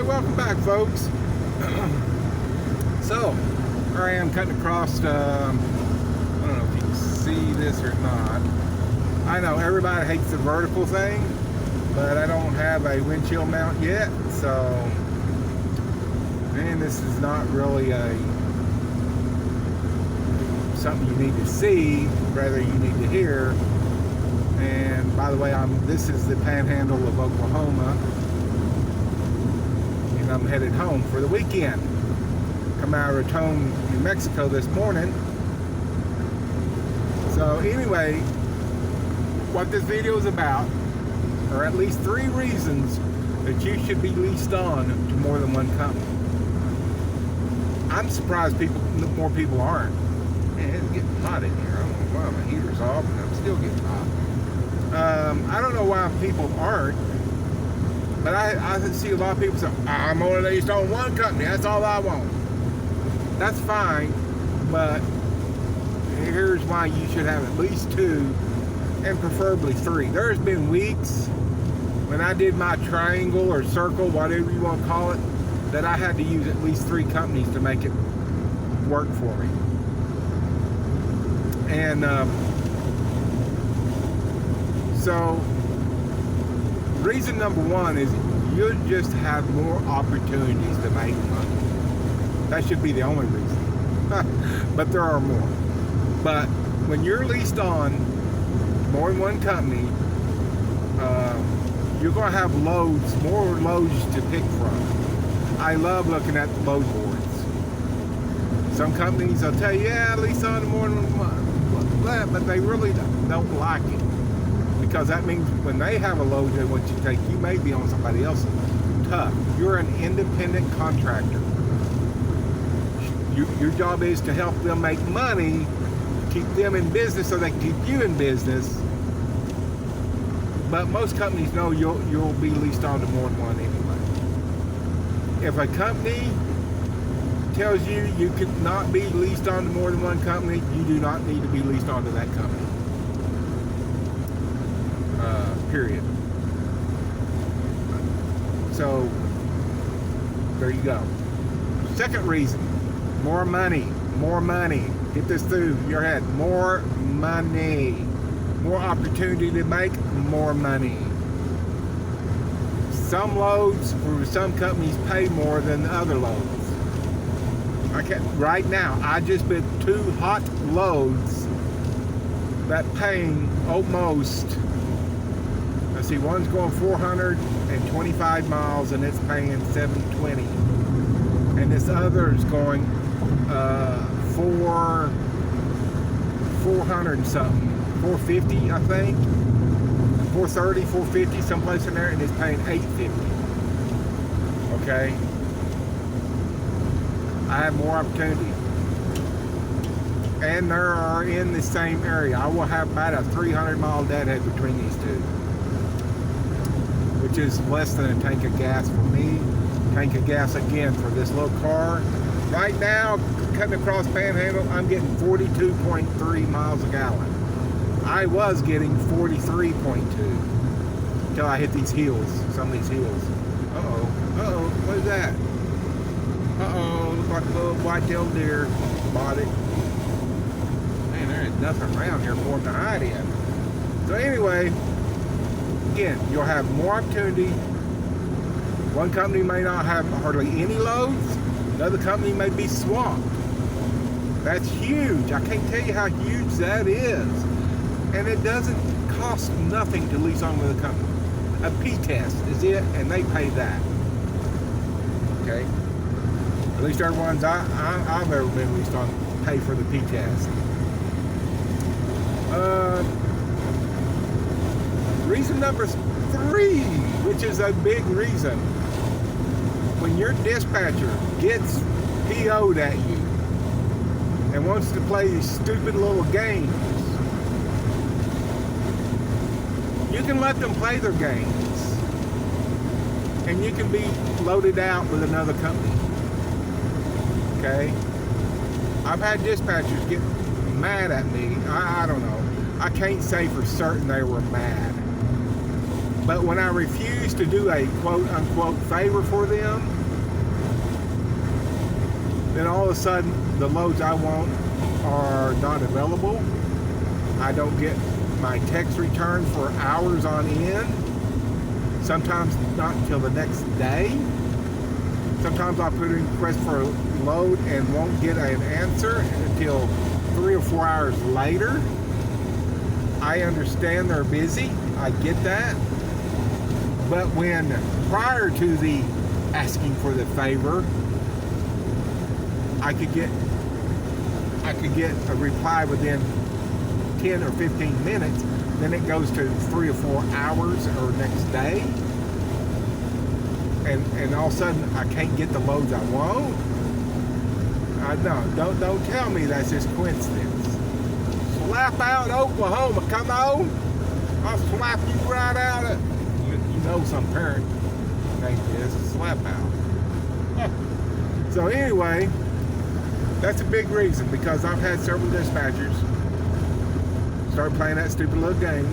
welcome back, folks. So, here I am cutting across, I don't know if you can see this or not. I know everybody hates the vertical thing, but I don't have a windshield mount yet, so, man, this is not really something you need to see, rather you need to hear. And by the way, this is the panhandle of Oklahoma, and I'm headed home for the weekend. Come out of Raton, New Mexico this morning. So anyway, what this video is about are at least 3 reasons that you should be leased on to more than one company. I'm surprised more people aren't. Man, it's getting hot in here. I don't know why my heater's off, and I'm still getting hot. I don't know why people aren't, but I see a lot of people say, I'm only leased on one company, that's all I want. That's fine, but here's why you should have at least 2, and preferably 3. There's been weeks when I did my triangle or circle, whatever you want to call it, that I had to use at least 3 companies to make it work for me. And so, reason number 1 is you just have more opportunities to make money. That should be the only reason. But there are more. But when you're leased on more than one company, you're going to have more loads to pick from. I love looking at the load boards. Some companies will tell you, yeah, lease on more than one, but they really don't like it. Because that means when they have a load they want you to take, you may be on somebody else's. Tough. You're an independent contractor. Your job is to help them make money, keep them in business so they can keep you in business. But most companies know you'll be leased on to more than one anyway. If a company tells you you could not be leased on to more than one company, you do not need to be leased on to that company. Period. So, there you go. Second reason, more money. Get this through your head. More money. More opportunity to make more money. Some loads for some companies pay more than the other loads. Right now, I just bid 2 hot loads that paying almost, let's see, one's going 425 miles and it's paying 720, and this other is going 400 and something, 450 I think, 430, 450, someplace in there, and it's paying 850. Okay, I have more opportunity, and they are in the same area. I will have about a 300-mile deadhead between these 2, which is less than a tank of gas for me. Tank of gas again for this little car. Right now, cutting across Panhandle, I'm getting 42.3 miles a gallon. I was getting 43.2 until I hit these hills, some of these hills. Uh-oh, what is that? Uh-oh, looks like a little white-tailed deer. Bought it. Man, there is nothing around here for them to hide in. So anyway, again, you'll have more opportunity. One company may not have hardly any loads. Another company may be swamped. That's huge. I can't tell you how huge that is. And it doesn't cost nothing to lease on with a company. A P-test is it, and they pay that. Okay? At least every ones I've ever been leased on pay for the P-test. Reason number 3, which is a big reason. When your dispatcher gets PO'd at you and wants to play these stupid little games, you can let them play their games, and you can be loaded out with another company. Okay? I've had dispatchers get mad at me. I don't know. I can't say for certain they were mad. But when I refuse to do a quote-unquote favor for them, then all of a sudden the loads I want are not available. I don't get my text return for hours on end. Sometimes not until the next day. Sometimes I'll put in a request for a load and won't get an answer until 3 or 4 hours later. I understand they're busy. I get that. But when prior to the asking for the favor, I could get a reply within 10 or 15 minutes, then it goes to 3 or 4 hours or next day, and all of a sudden I can't get the loads I want. Don't tell me that's just coincidence. Slap out Oklahoma, come on! I'll slap you right out of. You know some parent named this slap out. So anyway, that's a big reason, because I've had several dispatchers start playing that stupid little game,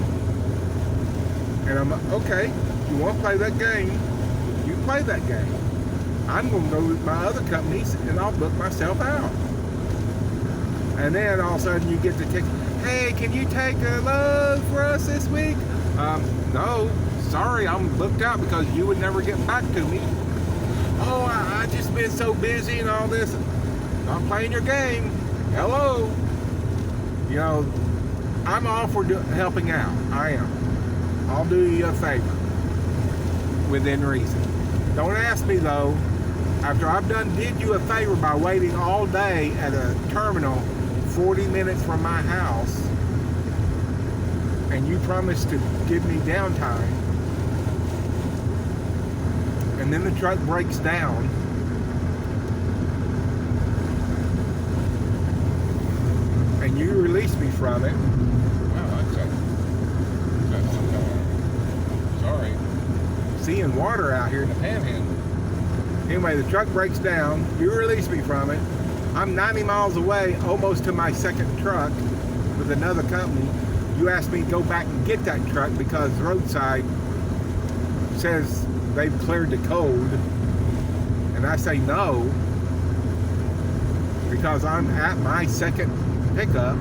and I'm okay. You want to play that game? You play that game. I'm going to go with my other companies and I'll book myself out. And then all of a sudden you get the text, hey, can you take a load for us this week? No, sorry, I'm booked out because you would never get back to me. Oh, I just been so busy and all this. I'm playing your game. Hello. You know, I'm all for helping out. I am. I'll do you a favor within reason. Don't ask me though, after I've did you a favor by waiting all day at a terminal 40 minutes from my house, and you promised to give me downtime, and then the truck breaks down, and you release me from it. Wow, that's sorry. Seeing water out here in the panhandle. Anyway, the truck breaks down, you release me from it. I'm 90 miles away, almost to my second truck with another company. You ask me to go back and get that truck because roadside says they've cleared the code. And I say no, because I'm at my second pickup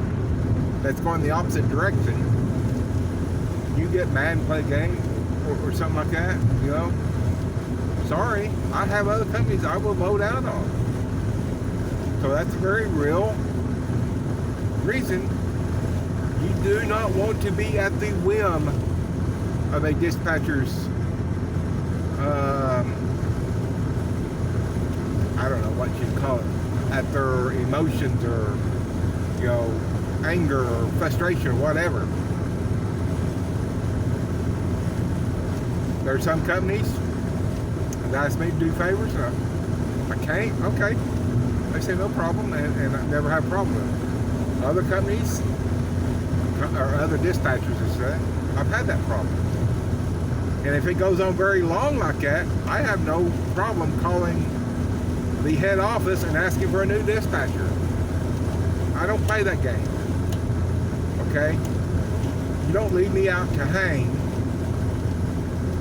that's going the opposite direction. You get mad and play a game or something like that, you know? Sorry, I have other companies I will load out on. So that's a very real reason. You do not want to be at the whim of a dispatcher's, I don't know what you'd call it, at their emotions or, you know, anger or frustration or whatever. There are some companies that ask me to do favors, and I can't, okay. They say no problem, and I never have a problem with it. Other companies, or other dispatchers, I've had that problem. And if it goes on very long like that, I have no problem calling the head office and asking for a new dispatcher. I don't play that game, okay? You don't leave me out to hang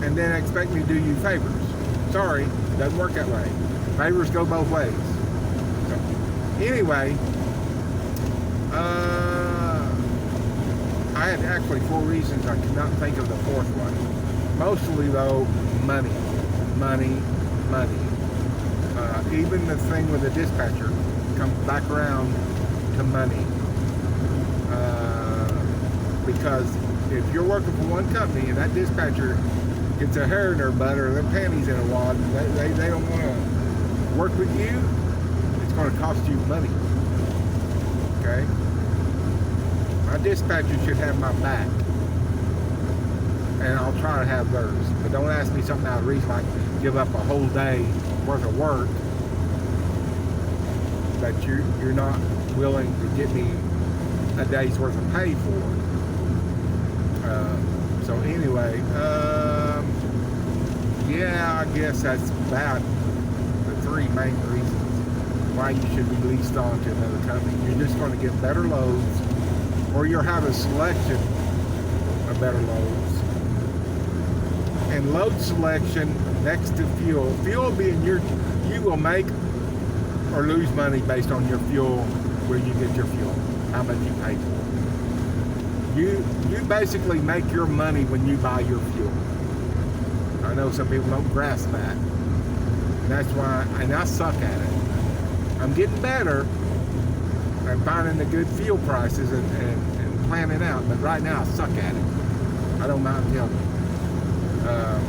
and then expect me to do you favors. Sorry, doesn't work that way. Favors go both ways. So, anyway, I had actually 4 reasons. I cannot think of the 4th one. Mostly though, money. Even the thing with the dispatcher comes back around to money. Because if you're working for one company and that dispatcher gets a hair in their butt or their panties in a wad, they don't want to work with you, it's going to cost you money. Okay? My dispatcher should have my back, and I'll try to have theirs. But don't ask me something out of reason, like give up a whole day worth of work that you're not willing to get me a day's worth of pay for. So anyway, yeah, I guess that's about the 3 main reasons why you should be leased on to another company. You're just going to get better loads, or you'll have a selection of better loads. and load selection next to fuel. Fuel being you will make or lose money based on your fuel, where you get your fuel, how much you pay for it. You basically make your money when you buy your fuel. I know some people don't grasp that. And that's why, and I suck at it. I'm getting better at finding the good fuel prices and planning out, but right now I suck at it. I don't mind telling you.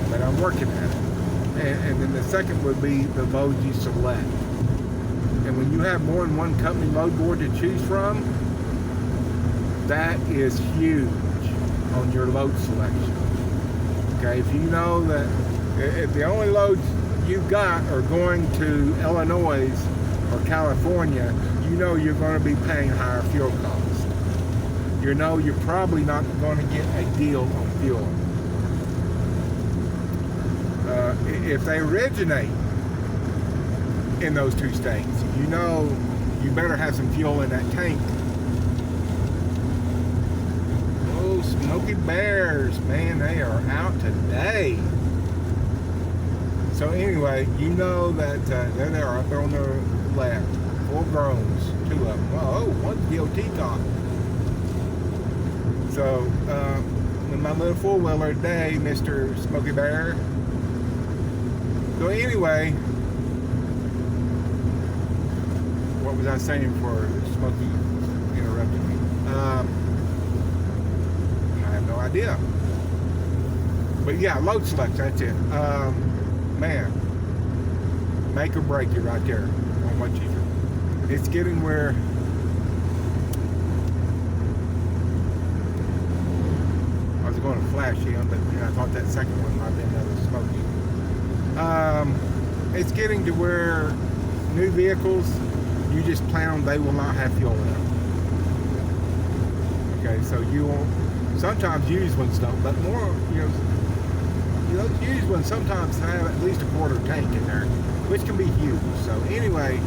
But I'm working at it. And then the second would be the loads you select. And when you have more than one company load board to choose from, that is huge on your load selection. Okay, if you know that if the only loads you've got are going to Illinois or California, you know you're going to be paying higher fuel costs. You know you're probably not going to get a deal on fuel. If they originate in those two states, you know you better have some fuel in that tank. Oh, Smoky Bears, man, they are out today. So anyway, you know that there they are up there on the left, full growns, 2 of them. Oh, one's DOT cop. So in my little 4-wheeler today, Mr. Smoky Bear. So anyway, what was I saying for Smokey interrupted me? I have no idea. But yeah, load select, that's it. Man, make or break you right there on what you do. It's getting where I was going to flash him, but you know, I thought that second one might be another Smokey. It's getting to where new vehicles, you just plan on they will not have fuel in them. Okay, so you won't. Sometimes used ones don't, but more, those used ones sometimes have at least a quarter tank in there, which can be huge. So anyway,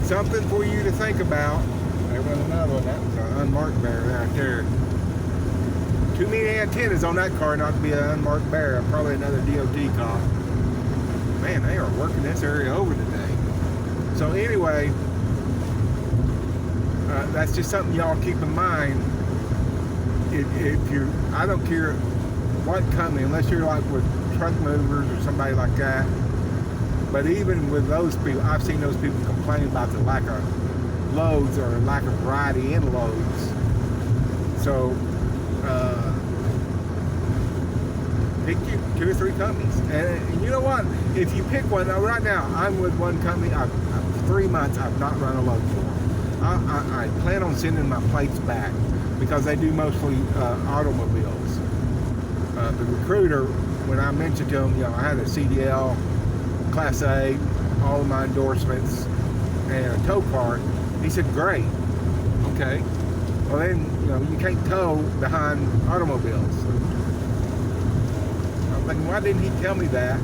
something for you to think about. There went another one. That was an unmarked bear right there. Too many antennas on that car not to be an unmarked bear. Probably another DOT cop. Man, they are working this area over today. So anyway, that's just something y'all keep in mind. If you, I don't care what company, unless you're like with truck movers or somebody like that. But even with those people, I've seen those people complain about the lack of loads or lack of variety in loads. So pick 2 or 3 companies, and you know what? If you pick one, right now I'm with one company. I've 3 months I've not run a load for them. I plan on sending my plates back because they do mostly automobiles. The recruiter, when I mentioned to him, I had a CDL, Class A, all of my endorsements, and a tow card. He said, "Great, okay. Well then, you can't tow behind automobiles." I was thinking, why didn't he tell me that?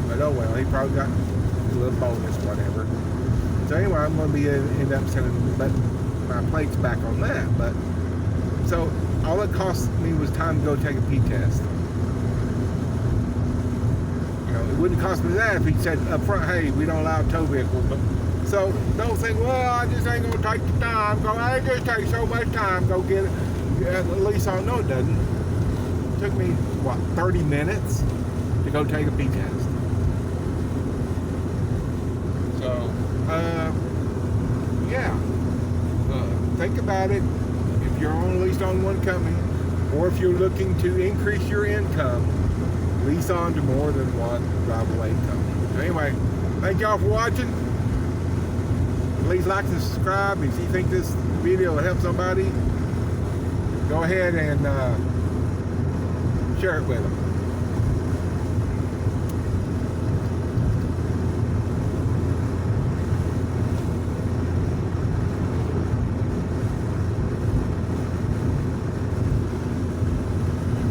But oh well, he probably got a little bonus, whatever. So anyway, I'm going to be end up sending my plates back on that. But so all it cost me was time to go take a P-test. It wouldn't cost me that if he said up front, "Hey, we don't allow tow vehicles." But so don't think, well, I just ain't gonna take the time. I just take so much time. Go get it. At least I know it doesn't. It took me 30 minutes to go take a P-test. So think about it. If you're on leased on one company, or if you're looking to increase your income, lease on to more than one Driveaway company. So anyway, thank y'all for watching. Please like and subscribe. If you think this video will help somebody, go ahead and share it with them.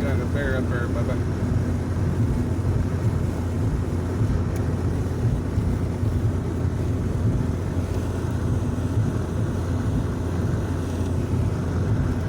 Got a bear up there, bye-bye.